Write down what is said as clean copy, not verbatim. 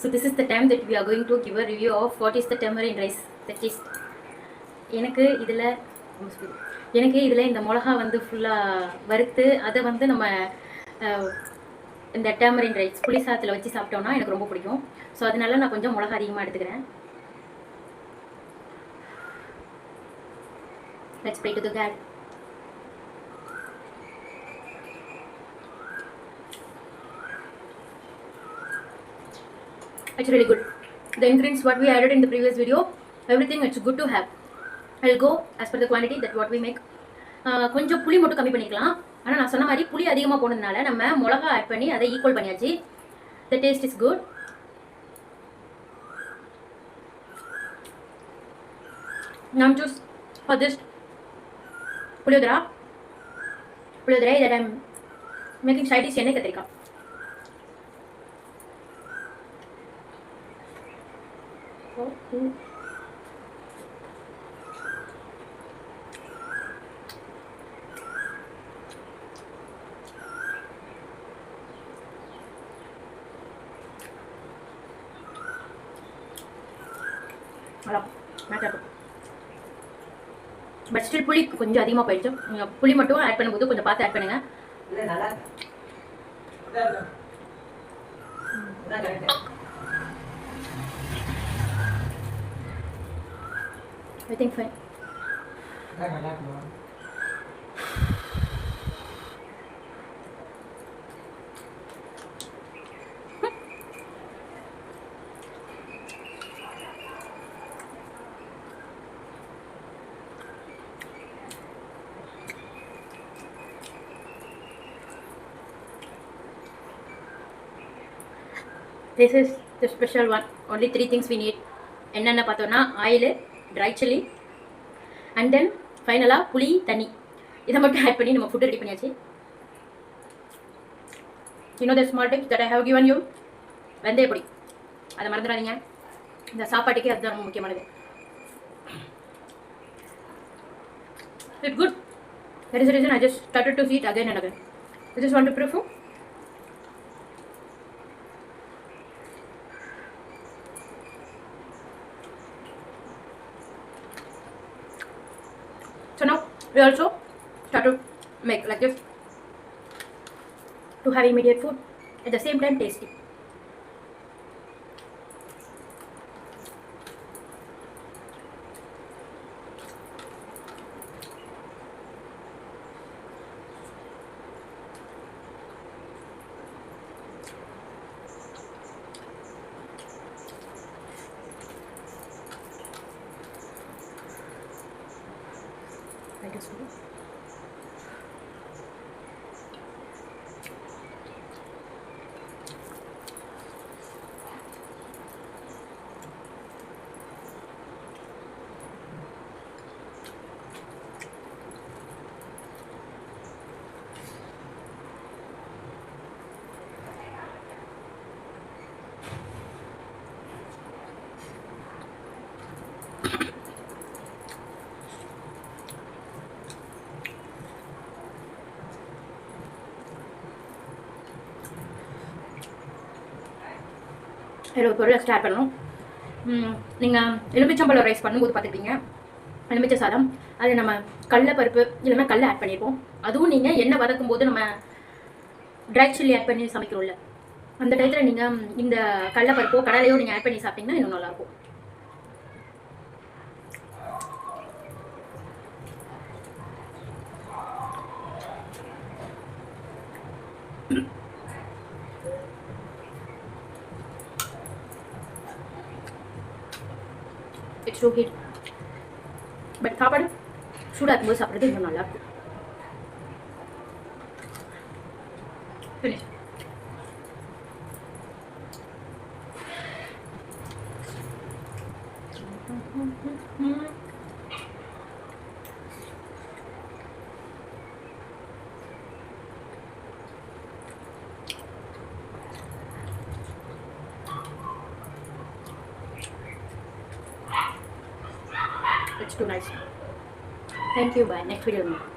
So this is the time that we are going to give a review of what is the tamarind rice. That is எனக்கு இதில் இந்த மிளகா வந்து ஃபுல்லாக வறுத்து அதை வந்து நம்ம இந்த டேமரின் ரைஸ் புளி சாதத்தில் வச்சு சாப்பிட்டோம்னா எனக்கு ரொம்ப பிடிக்கும். ஸோ அதனால நான் கொஞ்சம் மிளகா அதிகமாக எடுத்துக்கிறேன். Let's pray to the God. It's really good. The ingredients what we added in the previous video, everything it's good to have. I'll go as per the quantity that what we make. கொஞ்சம் புளி மட்டும் கம்மி பண்ணிக்கலாம். ஆனால் நான் சொன்ன மாதிரி புளி அதிகமாக போனதுனால நம்ம மிளகா ஆட் பண்ணி அதை ஈக்குவல் பண்ணியாச்சு. The taste is good. Now choose for this Puliyodarai that I'm making side dish எண்ணெய் கத்திரிக்காய். பட் ஸ்டில் புளி கொஞ்சம் அதிகமாக போயிடுச்சு. நீங்கள் புளி மட்டும் ஆட் பண்ணும்போது கொஞ்சம் பார்த்து ஆட் பண்ணுங்கள். I think fine. This is the special one. Only 3 things we need. என்னென்ன பார்த்தோன்னா oil, dry chilli and then ஃபைனலாக புளி தண்ணி. இதை மட்டும் ஆட் பண்ணி நம்ம ஃபுட்டு ரெடி பண்ணியாச்சு. The small tips that I have given you. வெந்தயப்பொடி அதை மறந்துடாதீங்க. இந்த சாப்பாட்டுக்கே அதுதான் ரொம்ப முக்கியமானது. It's good. That is the reason I just started to see it again and again. I just want to prove. So now we also start to make like this to have immediate food at the same time tasty. I guess so. இதில் ஒரு பொருளை start பண்ணணும். நீங்கள் எலுமிச்சம்பழம் rice பண்ணும்போது பார்த்துருப்பீங்க, எலுமிச்சை சாதம். அது நம்ம கடலைப்பருப்பு இல்லைன்னா கடலை ஆட் பண்ணியிருப்போம். அதுவும் நீங்கள் எண்ணெய் வதக்கும் போது நம்ம ட்ரை சில்லி ஆட் பண்ணி சமைக்கிறோம்ல, அந்த டயத்தில் நீங்கள் இந்த கடலைப்பருப்போ கடலையோ நீங்கள் ஆட் பண்ணி சாப்பிட்டீங்கன்னா இன்னும் நல்லாயிருக்கும். It's too heat. But சாப்பாடு சூடாக இருக்கும்போது சாப்பிட்றது இன்னும் நல்லாயிருக்கும். Finish. It's too nice. Thank you. Bye. Next video.